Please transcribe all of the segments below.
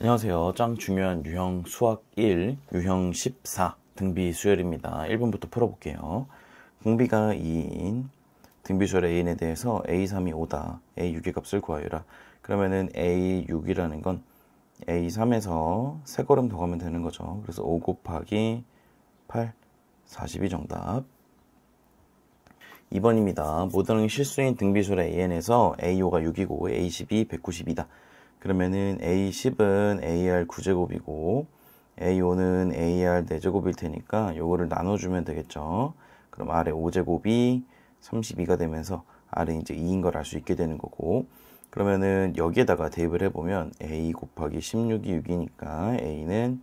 안녕하세요. 짱 중요한 유형 수학 1, 유형 14 등비 수열입니다. 1번부터 풀어볼게요. 공비가 2인 등비수열 AN에 대해서 A3이 5다. A6의 값을 구하여라. 그러면은 A6이라는 건 A3에서 3걸음 더 가면 되는 거죠. 그래서 5 곱하기 8, 42 정답. 2번입니다. 모든 실수인 등비수열 AN에서 A5가 6이고 A10이 192다. 그러면은 A10은 AR 9제곱이고 A5는 AR 4제곱일 테니까 요거를 나눠주면 되겠죠. 그럼 R의 5제곱이 32가 되면서 R은 이제 2인 걸 알 수 있게 되는 거고, 그러면은 여기에다가 대입을 해보면 A 곱하기 16이 6이니까 A는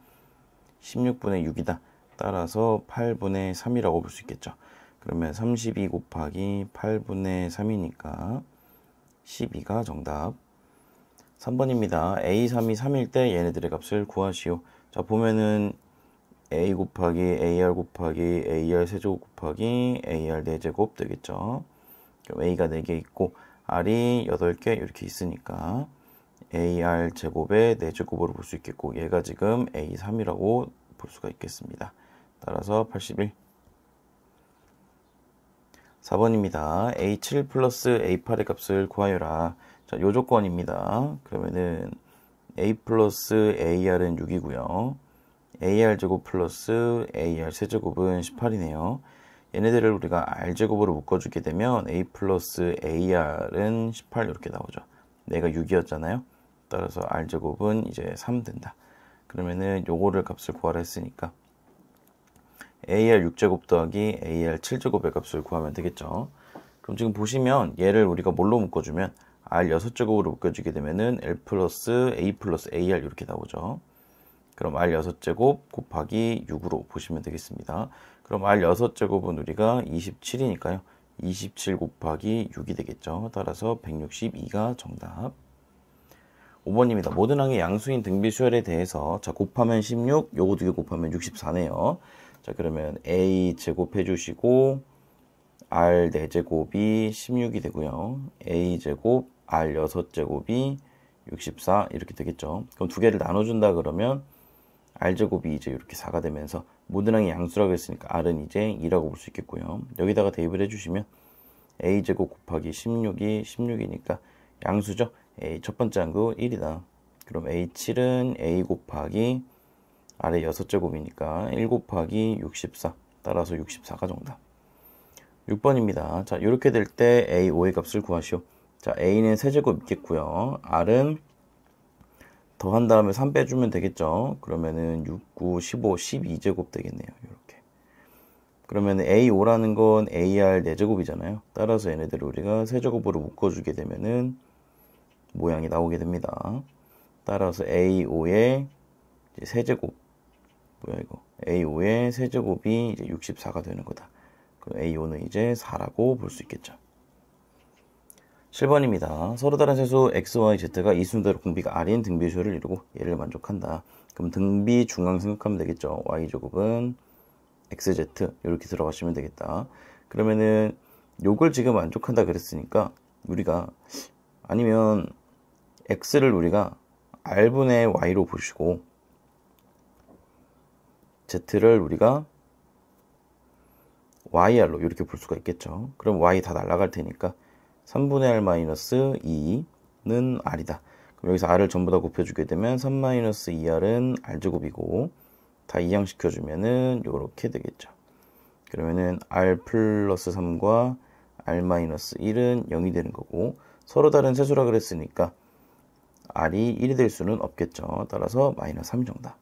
16분의 6이다. 따라서 8분의 3이라고 볼 수 있겠죠. 그러면 32 곱하기 8분의 3이니까 12가 정답. 3번입니다. A3이 3일 때 얘네들의 값을 구하시오. 자, 보면은 A 곱하기 AR 곱하기 AR 세제곱 곱하기 AR 4제곱 되겠죠. 그럼 A가 4개 있고 R이 8개 이렇게 있으니까 AR 제곱의 4제곱으로 볼 수 있겠고, 얘가 지금 A3이라고 볼 수가 있겠습니다. 따라서 81. 4번입니다. A7 플러스 A8의 값을 구하여라. 자, 요 조건입니다. 그러면은 A 플러스 AR은 6이고요. AR 제곱 플러스 AR 세제곱은 18이네요. 얘네들을 우리가 R제곱으로 묶어주게 되면 A 플러스 AR은 18 이렇게 나오죠. 내가 6이었잖아요. 따라서 R제곱은 이제 3 된다. 그러면은 요거를 값을 구하라 했으니까 AR 6제곱 더하기 AR 7제곱의 값을 구하면 되겠죠. 그럼 지금 보시면 얘를 우리가 뭘로 묶어주면 R 6제곱으로 묶여주게 되면은 L 플러스 A 플러스 AR 이렇게 나오죠. 그럼 R 6제곱 곱하기 6으로 보시면 되겠습니다. 그럼 R 6제곱은 우리가 27이니까요. 27 곱하기 6이 되겠죠. 따라서 162가 정답. 5번입니다. 모든 항의 양수인 등비수열에 대해서, 자, 곱하면 16, 요거 2개 곱하면 64네요. 자, 그러면 A 제곱 해주시고 R 4제곱이 16이 되고요. A 제곱 R 6제곱이 64 이렇게 되겠죠. 그럼 두 개를 나눠준다 그러면 R 제곱이 이제 이렇게 4가 되면서 모든 항이 양수라고 했으니까 R은 이제 2라고 볼 수 있겠고요. 여기다가 대입을 해주시면 A 제곱 곱하기 16이 16이니까 양수죠. A 첫 번째 항구 1이다. 그럼 A7은 A 곱하기 R의 6제곱이니까 1 곱하기 64. 따라서 64가 정답. 6번입니다. 자, 이렇게 될 때 A5의 값을 구하시오. 자, A는 세제곱 있겠고요. R은 더한 다음에 3 빼주면 되겠죠. 그러면은 6, 9, 15, 12제곱 되겠네요. 이렇게. 그러면 A5라는 건 AR 4제곱이잖아요. 따라서 얘네들을 우리가 세제곱으로 묶어주게 되면은 모양이 나오게 됩니다. 따라서 A5의 세제곱, 뭐야 이거? A5의 세제곱이 이제 64가 되는 거다. 그럼 A5는 이제 4라고 볼 수 있겠죠. 7번입니다. 서로 다른 세수 x, y, z가 이순서대로 공비가 R인 등비수열을 이루고 얘를 만족한다. 그럼 등비 중앙 생각하면 되겠죠. y제곱은 xz 이렇게 들어가시면 되겠다. 그러면은 요걸 지금 만족한다 그랬으니까 우리가, 아니면 x를 우리가 r분의 y로 보시고 z를 우리가 YR로 이렇게 볼 수가 있겠죠. 그럼 Y 다 날아갈 테니까 3분의 R-2는 R이다. 그럼 여기서 R을 전부 다 곱해주게 되면 3-2R은 R제곱이고 다 이항시켜주면은 이렇게 되겠죠. 그러면은 R 플러스 3과 R-1은 0이 되는 거고, 서로 다른 세수라 그랬으니까 R이 1이 될 수는 없겠죠. 따라서 마이너스 3이 정답.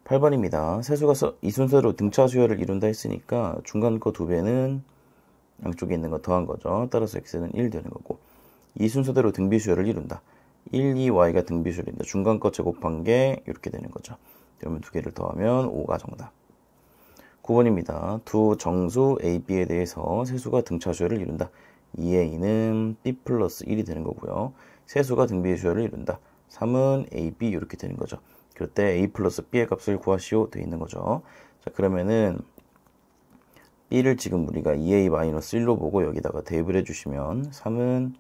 8번입니다. 세수가 이 순서로 등차 수열을 이룬다 했으니까 중간 거 2배는 양쪽에 있는 거 더한 거죠. 따라서 x는 1 되는 거고, 이 순서대로 등비 수열을 이룬다. 1, 2y가 등비 수열인데 중간 거 제곱한 게 이렇게 되는 거죠. 그러면 두 개를 더하면 5가 정답. 9번입니다. 두 정수 a, b에 대해서 세수가 등차 수열을 이룬다. 2a는 b 플러스 1이 되는 거고요. 세수가 등비 수열을 이룬다. 3은 a, b 이렇게 되는 거죠. 그럴 때 a 플러스 b의 값을 구하시오 되어 있는 거죠. 자, 그러면은 b를 지금 우리가 2a-1로 보고 여기다가 대입을 해주시면 3은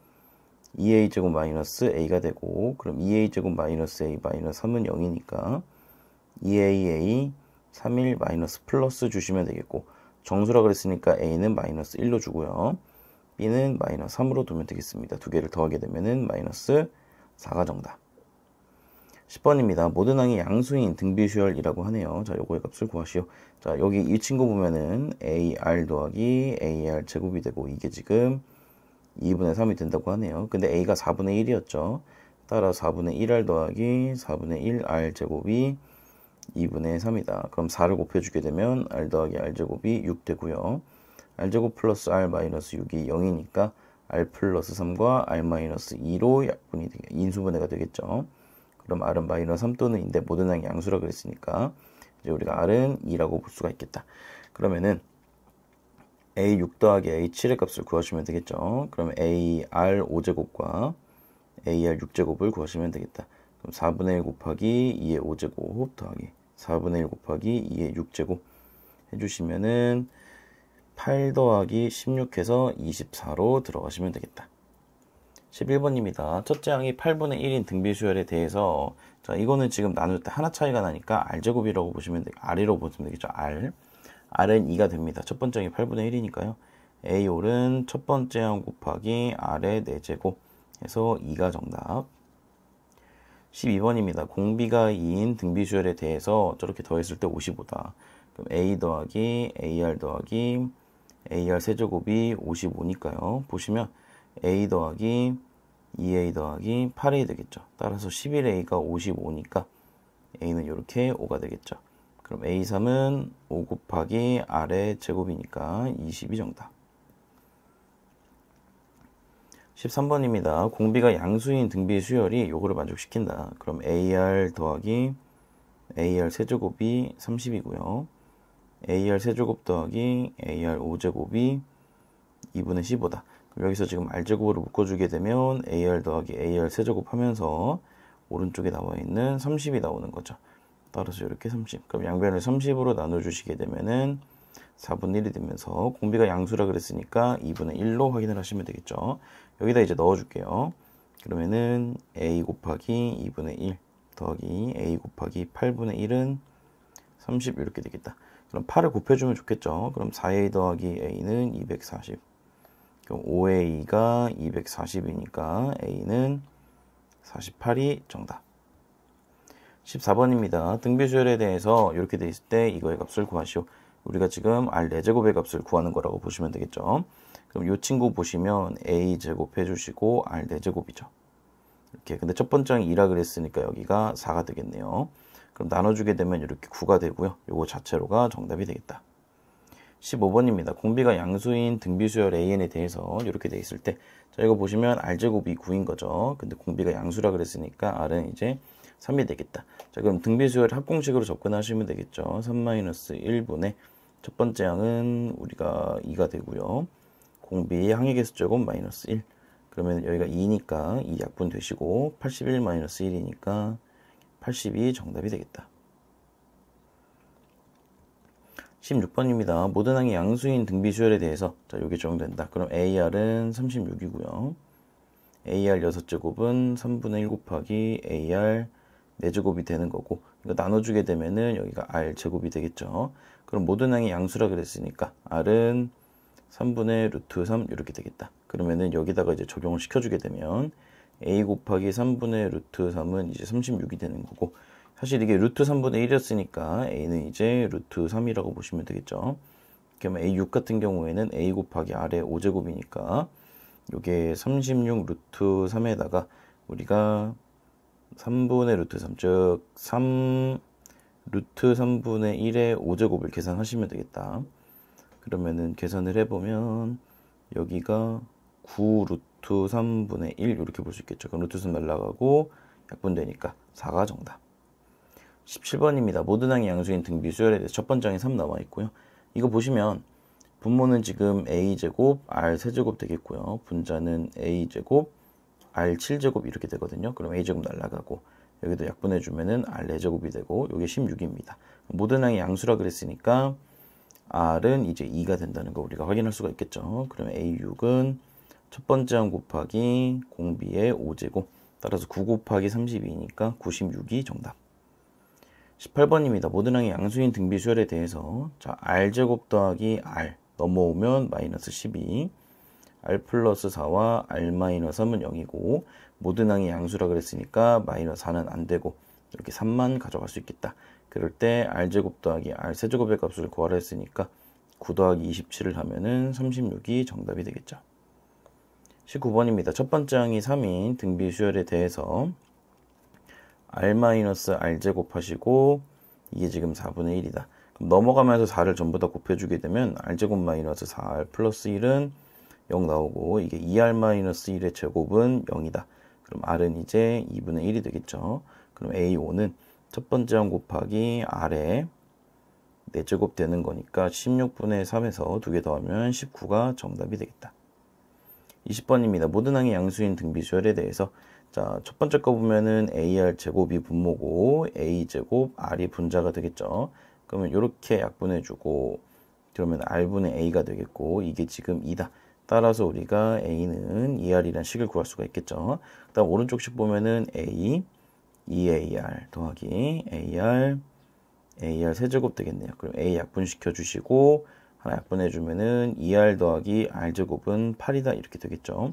2a제곱 마이너스 a가 되고, 그럼 2a제곱 마이너스 a 마이너스 3은 0이니까 2aa 3일 마이너스 플러스 주시면 되겠고, 정수라 그랬으니까 a는 마이너스 1로 주고요. b는 마이너스 3으로 두면 되겠습니다. 두 개를 더하게 되면은 마이너스 4가 정답. 10번입니다. 모든 항이 양수인 등비수열이라고 하네요. 자, 요거의 값을 구하시오. 자, 여기 이 친구 보면은 AR 더하기 AR 제곱이 되고, 이게 지금 2분의 3이 된다고 하네요. 근데 A가 4분의 1이었죠. 따라 4분의 1R 더하기 4분의 1R 제곱이 2분의 3이다. 그럼 4를 곱해주게 되면 R 더하기 R 제곱이 6 되고요. R 제곱 플러스 R 마이너스 6이 0이니까 R 플러스 3과 R 마이너스 2로 약분이 인수분해가 되겠죠. 그럼 R은 마이너스 3 또는 인데 모든 항이 양수라 그랬으니까 이제 우리가 R은 2라고 볼 수가 있겠다. 그러면은 A6 더하기 A7의 값을 구하시면 되겠죠. 그럼 AR 5제곱과 AR 6제곱을 구하시면 되겠다. 그럼 4분의 1 곱하기 2의 5제곱 더하기 4분의 1 곱하기 2의 6제곱 해주시면은 8 더하기 16 해서 24로 들어가시면 되겠다. 11번입니다. 첫째 항이 8분의 1인 등비수열에 대해서, 자, 이거는 지금 나눌 때 하나 차이가 나니까 R제곱이라고 보시면 R이라고 보시면 되겠죠. R은 2가 됩니다. 첫 번째 항이 8분의 1이니까요. A홀은 첫 번째 항 곱하기 R의 4제곱 해서 2가 정답. 12번입니다. 공비가 2인 등비수열에 대해서 저렇게 더했을 때 55다. 그럼 A 더하기 AR 더하기 AR 세제곱이 55니까요. 보시면 A 더하기 2A 더하기 8A 되겠죠. 따라서 11A가 55니까 A는 이렇게 5가 되겠죠. 그럼 A3은 5 곱하기 R의 제곱이니까 20이 정답. 13번입니다. 공비가 양수인 등비의 수열이 요거를 만족시킨다. 그럼 AR 더하기 AR 세제곱이 30이고요. AR 세제곱 더하기 AR 5제곱이 2분의 15다. 여기서 지금 R제곱으로 묶어주게 되면 AR 더하기 AR 세제곱 하면서 오른쪽에 나와 있는 30이 나오는 거죠. 따라서 이렇게 30. 그럼 양변을 30으로 나눠주시게 되면은 4분의 1이 되면서 공비가 양수라 그랬으니까 2분의 1로 확인을 하시면 되겠죠. 여기다 이제 넣어줄게요. 그러면은 A 곱하기 2분의 1 더하기 A 곱하기 8분의 1은 30 이렇게 되겠다. 그럼 8을 곱해주면 좋겠죠. 그럼 4A 더하기 A는 240. 그럼 5A가 240이니까 A는 48이 정답. 14번입니다. 등비수열에 대해서 이렇게 돼 있을 때 이거의 값을 구하시오. 우리가 지금 R 4제곱의 값을 구하는 거라고 보시면 되겠죠. 그럼 이 친구 보시면 A제곱 해주시고 R 4제곱이죠. 이렇게. 근데 첫 번째 항이 2라 그랬으니까 여기가 4가 되겠네요. 그럼 나눠주게 되면 이렇게 9가 되고요. 요거 자체로가 정답이 되겠다. 15번입니다. 공비가 양수인 등비수열 AN에 대해서 이렇게 돼 있을 때, 자, 이거 보시면 R제곱이 9인 거죠. 근데 공비가 양수라 그랬으니까 R은 이제 3이 되겠다. 자, 그럼 등비수열 합공식으로 접근하시면 되겠죠. 3-1분의 첫 번째 항은 우리가 2가 되고요. 공비 항의 개수제곱 마이너스 1. 그러면 여기가 2니까 2 약분 되시고 81 마이너스 1이니까 82 정답이 되겠다. 16번입니다. 모든 항이 양수인 등비수열에 대해서, 자, 요게 적용된다. 그럼 AR은 36이고요. AR 6제곱은 3분의 1 곱하기 AR 4제곱이 되는 거고, 이거 나눠주게 되면은 여기가 R 제곱이 되겠죠. 그럼 모든 항이 양수라 그랬으니까 R은 3분의 루트 3 이렇게 되겠다. 그러면은 여기다가 이제 적용을 시켜주게 되면 A 곱하기 3분의 루트 3은 이제 36이 되는 거고, 사실 이게 루트 3분의 1이었으니까 A는 이제 루트 3이라고 보시면 되겠죠. 그러면 A6 같은 경우에는 A 곱하기 R의 5제곱이니까 요게 36 루트 3에다가 우리가 3분의 루트 3, 즉 3 루트 3분의 1의 5제곱을 계산하시면 되겠다. 그러면은 계산을 해보면 여기가 9 루트 3분의 1 이렇게 볼 수 있겠죠. 그럼 루트 3 날라가고 약분되니까 4가 정답. 17번입니다. 모든 항이 양수인 등비수열에 대해서 첫 번째 항이 3 나와 있고요. 이거 보시면 분모는 지금 A제곱 R 세제곱 되겠고요. 분자는 A제곱 R 7제곱 이렇게 되거든요. 그럼 A제곱 날라가고 여기도 약분해주면은 R 4제곱이 되고 요게 16입니다. 모든 항이 양수라 그랬으니까 R은 이제 2가 된다는 거 우리가 확인할 수가 있겠죠. 그러면 A6은 첫 번째 항 곱하기 공비의 5제곱. 따라서 9 곱하기 32니까 96이 정답. 18번입니다. 모든 항의 양수인 등비 수열에 대해서 자 r제곱 더하기 r 넘어오면 마이너스 12, r 플러스 4와 r 마이너스 3은 0이고 모든 항의 양수라 그랬으니까 마이너스 4는 안 되고 이렇게 3만 가져갈 수 있겠다. 그럴 때 r제곱 더하기 r 세제곱의 값을 구하라 했으니까 9 더하기 27을 하면은 36이 정답이 되겠죠. 19번입니다. 첫 번째 항이 3인 등비 수열에 대해서 r-r제곱 하시고 이게 지금 4분의 1이다. 그럼 넘어가면서 4를 전부 다 곱해주게 되면 r제곱 마이너스 4r 플러스 1은 0 나오고 이게 2r-1의 제곱은 0이다. 그럼 r은 이제 2분의 1이 되겠죠. 그럼 a5는 첫 번째 항 곱하기 r에 4제곱 되는 거니까 16분의 3에서 2개 더하면 19가 정답이 되겠다. 20번입니다. 모든 항의 양수인 등비수열에 대해서 자, 첫 번째 거 보면은 AR 제곱이 분모고 A 제곱 R이 분자가 되겠죠. 그러면 이렇게 약분해주고 그러면 R분의 A가 되겠고 이게 지금 2다. 따라서 우리가 A는 2R이란 식을 구할 수가 있겠죠. 그다음 오른쪽 식 보면은 A, 2AR 더하기 AR 세제곱 되겠네요. 그럼 A 약분시켜 주시고 하나 약분해주면은 2R 더하기 R제곱은 8이다. 이렇게 되겠죠.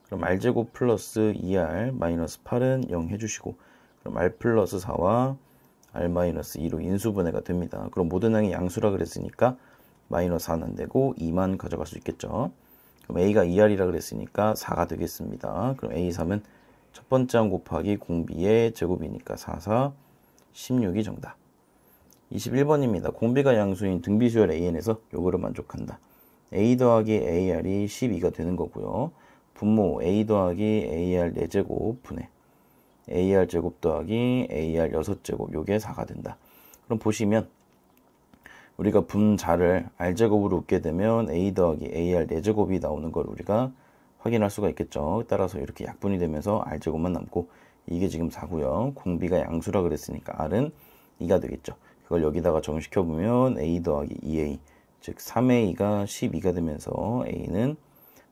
그럼 R제곱 플러스 2R 마이너스 8은 0 해주시고 그럼 R 플러스 4와 R 마이너스 2로 인수분해가 됩니다. 그럼 모든 항이 양수라 그랬으니까 마이너스 4는 안 되고 2만 가져갈 수 있겠죠. 그럼 A가 2R이라 그랬으니까 4가 되겠습니다. 그럼 A3은 첫 번째 항 곱하기 공비의 제곱이니까 4, 4, 16이 정답. 21번입니다. 공비가 양수인 등비수열 AN에서 요거를 만족한다. A 더하기 AR이 12가 되는 거고요. 분모 A 더하기 AR 4제곱 분의 AR 제곱 더하기 AR 6제곱 요게 4가 된다. 그럼 보시면 우리가 분자를 R제곱으로 웃게 되면 A 더하기 AR 4제곱이 나오는 걸 우리가 확인할 수가 있겠죠. 따라서 이렇게 약분이 되면서 R제곱만 남고 이게 지금 4고요. 공비가 양수라 그랬으니까 R은 2가 되겠죠. 그걸 여기다가 정식해보면 A 더하기 2A 즉 3A가 12가 되면서 A는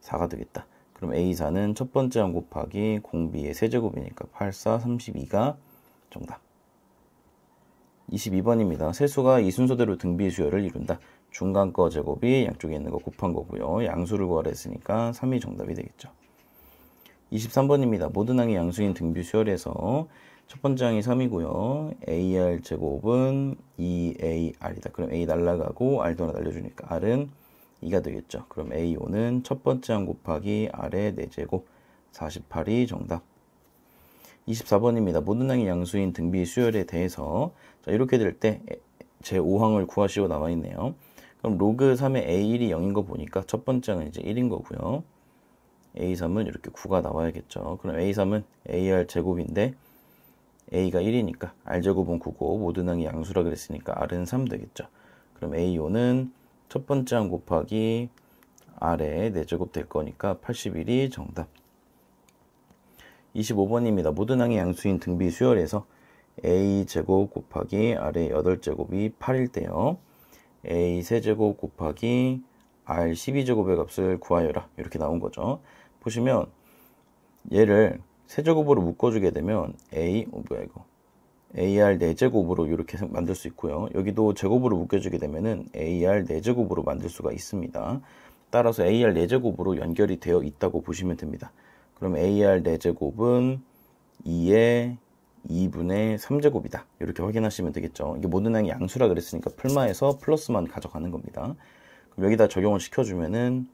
4가 되겠다. 그럼 A4는 첫 번째 항 곱하기 공비의 세제곱이니까 8, 4, 32가 정답. 22번입니다. 세수가 이 순서대로 등비 수열을 이룬다. 중간 거 제곱이 양쪽에 있는 거 곱한 거고요. 양수를 구하라 했으니까 3이 정답이 되겠죠. 23번입니다. 모든 항의 양수인 등비 수열에서 첫 번째 항이 3이고요. AR 제곱은 2AR이다. 그럼 A 날라가고 R도 하나 날려주니까 R은 2가 되겠죠. 그럼 A5는 첫 번째 항 곱하기 R의 4제곱 48이 정답. 24번입니다. 모든 항의 양수인 등비 수열에 대해서 자, 이렇게 될 때 제5항을 구하시고 나와 있네요. 그럼 로그 3의 A1이 0인 거 보니까 첫 번째 항은 이제 1인 거고요. A3은 이렇게 9가 나와야겠죠. 그럼 A3은 AR 제곱인데 A가 1이니까 R제곱은 9고 모든 항이 양수라 그랬으니까 R은 3 되겠죠. 그럼 A5는 첫 번째 항 곱하기 R의 4제곱 될 거니까 81이 정답. 25번입니다. 모든 항의 양수인 등비 수열에서 A제곱 곱하기 R의 8제곱이 8일 때요. A 세제곱 곱하기 R 12제곱의 값을 구하여라. 이렇게 나온 거죠. 보시면 얘를 세제곱으로 묶어주게 되면 AR 4제곱으로 이렇게 만들 수 있고요. 여기도 제곱으로 묶여주게 되면은 AR 4제곱으로 만들 수가 있습니다. 따라서 AR 4제곱으로 연결이 되어 있다고 보시면 됩니다. 그럼 AR 4제곱은 2의 2분의 3제곱이다. 이렇게 확인하시면 되겠죠. 이게 모든 항이 양수라 그랬으니까 풀마에서 플러스만 가져가는 겁니다. 그럼 여기다 적용을 시켜주면은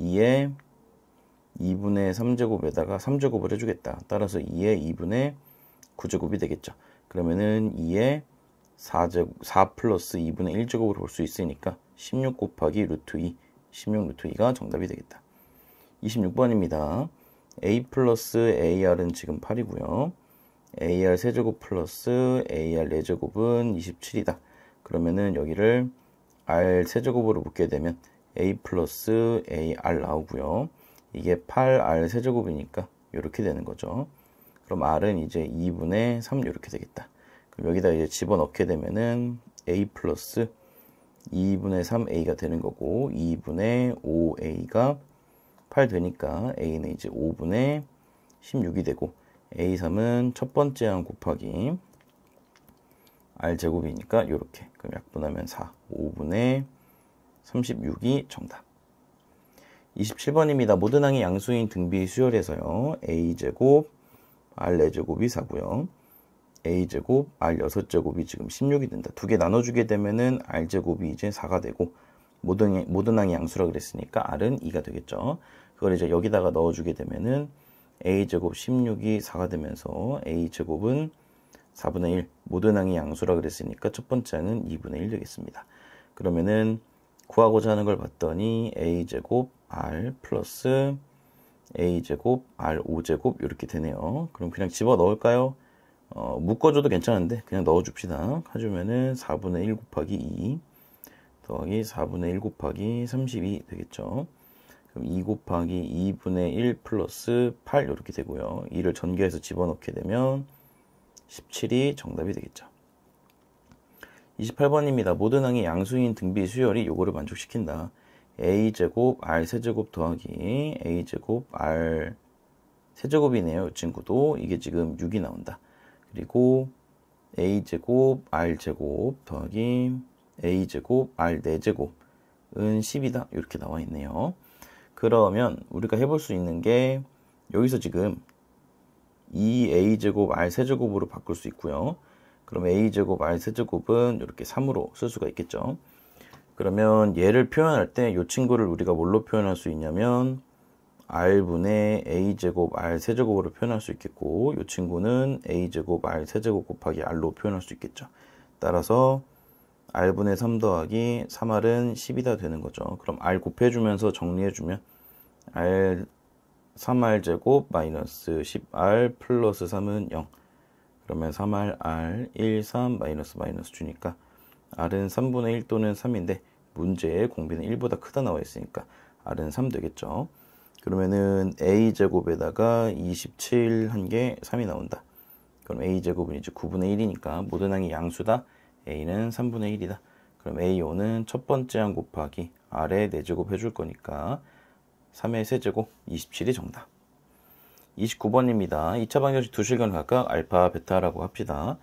2의 2분의 3제곱에다가 3제곱을 해주겠다. 따라서 2의 2분의 9제곱이 되겠죠. 그러면은 2의 4 플러스 2분의 1제곱으로 볼 수 있으니까 16 곱하기 루트 2, 16 루트 2가 정답이 되겠다. 26번입니다. A 플러스 AR은 지금 8이고요. AR 세제곱 플러스 AR 4제곱은 27이다. 그러면은 여기를 R 세제곱으로 묶게 되면 A 플러스 AR 나오고요. 이게 8R 세제곱이니까 이렇게 되는 거죠. 그럼 R은 이제 2분의 3 이렇게 되겠다. 그럼 여기다 이제 집어넣게 되면은 A 플러스 2분의 3A가 되는 거고 2분의 5A가 8 되니까 a는 이제 5분의 16이 되고 a3은 첫 번째 항 곱하기 r제곱이니까 이렇게 그럼 약분하면 4 5분의 36이 정답. 27번입니다. 모든 항이 양수인 등비 수열에서요. a제곱 r 4제곱이 4고요. a제곱 r 6제곱이 지금 16이 된다. 두 개 나눠주게 되면은 r제곱이 이제 4가 되고 모든 항이 양수라 그랬으니까 r은 2가 되겠죠. 그걸 이제 여기다가 넣어주게 되면은 a제곱 16이 4가 되면서 a제곱은 4분의 1 모든 항이 양수라 그랬으니까 첫 번째 항은 2분의 1 되겠습니다. 그러면은 구하고자 하는 걸 봤더니 a제곱 r 플러스 a제곱 r 5제곱 이렇게 되네요. 그럼 그냥 집어 넣을까요? 묶어줘도 괜찮은데 그냥 넣어줍시다. 해주면은 4분의 1 곱하기 2 더하기 4분의 1 곱하기 32 되겠죠. 그럼 2 곱하기 2분의 1 플러스 8 이렇게 되고요. 2를 전개해서 집어넣게 되면 17이 정답이 되겠죠. 28번입니다. 모든 항이 양수인 등비 수열이 요거를 만족시킨다. a제곱 r 세제곱 더하기 a제곱 r 세제곱이네요. 이 친구도 이게 지금 6이 나온다. 그리고 a제곱 r제곱 더하기 a제곱 r 4제곱은 10이다. 이렇게 나와 있네요. 그러면 우리가 해볼 수 있는 게 여기서 지금 2a제곱 r 세제곱으로 바꿀 수 있고요. 그럼 a제곱 r 세제곱은 이렇게 3으로 쓸 수가 있겠죠. 그러면 얘를 표현할 때 이 친구를 우리가 뭘로 표현할 수 있냐면 r분의 a제곱 r 세제곱으로 표현할 수 있겠고 이 친구는 a제곱 r 세제곱 곱하기 r로 표현할 수 있겠죠. 따라서 r분의 3 더하기 3r은 10이다 되는 거죠. 그럼 r 곱해주면서 정리해주면 r 3r제곱 마이너스 10r 플러스 3은 0. 그러면 3r, r, 1, 3, 마이너스 주니까 r은 3분의 1 또는 3인데 문제에 공비는 1보다 크다 나와 있으니까 r은 3 되겠죠. 그러면은 a제곱에다가 27 한 개 3이 나온다. 그럼 a제곱은 이제 9분의 1이니까 모든 항이 양수다. a는 3분의 1이다. 그럼 a5는 첫 번째 항 곱하기 r의 4제곱 해줄 거니까 3의 세제곱 27이 정답. 29번입니다. 2차 방정식 두 실근 각각 알파, 베타라고 합시다.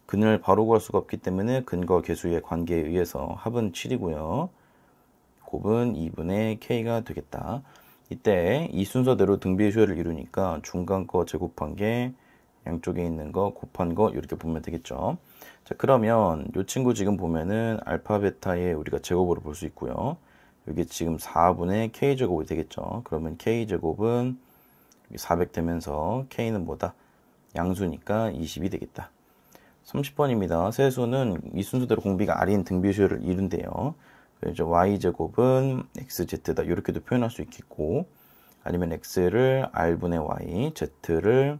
근을 바로 구할 수가 없기 때문에 근거 계수의 관계에 의해서 합은 7이고요. 곱은 2분의 k가 되겠다. 이때 이 순서대로 등비의 수열을 이루니까 중간 거 제곱한 게 양쪽에 있는 거 곱한 거 이렇게 보면 되겠죠. 자, 그러면 이 친구 지금 보면은 알파, 베타의 우리가 제곱으로 볼 수 있고요. 여기 지금 4분의 k제곱이 되겠죠. 그러면 k제곱은 400 되면서 k는 뭐다? 양수니까 20이 되겠다. 30번입니다. 세수는 이 순서대로 공비가 r인 등비 수열을 이룬대요. 그래서 y제곱은 xz다 이렇게도 표현할 수 있겠고 아니면 x를 r분의 y, z를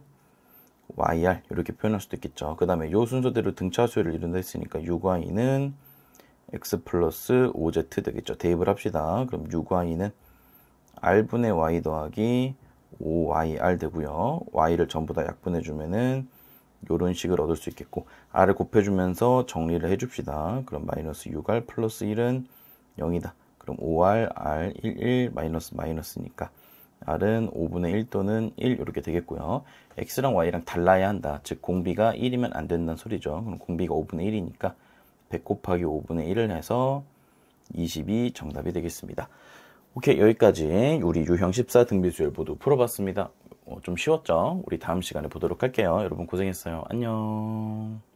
yr 이렇게 표현할 수도 있겠죠. 그 다음에 이 순서대로 등차 수열을 이룬다 했으니까 6y는 x 플러스 5z 되겠죠. 대입을 합시다. 그럼 6y는 r분의 y 더하기 5yr 되고요. y를 전부 다 약분해주면은 이런 식을 얻을 수 있겠고 r을 곱해주면서 정리를 해줍시다. 그럼 마이너스 6r 플러스 1은 0이다. 그럼 5r, r, 1 마이너스니까 r은 5분의 1 또는 1 이렇게 되겠고요. x랑 y랑 달라야 한다. 즉 공비가 1이면 안 된다는 소리죠. 그럼 공비가 5분의 1이니까 100 곱하기 5분의 1을 해서 20이 정답이 되겠습니다. 오케이, 여기까지 우리 유형 14 등비수열 모두 풀어봤습니다. 좀 쉬웠죠? 우리 다음 시간에 보도록 할게요. 여러분 고생했어요. 안녕.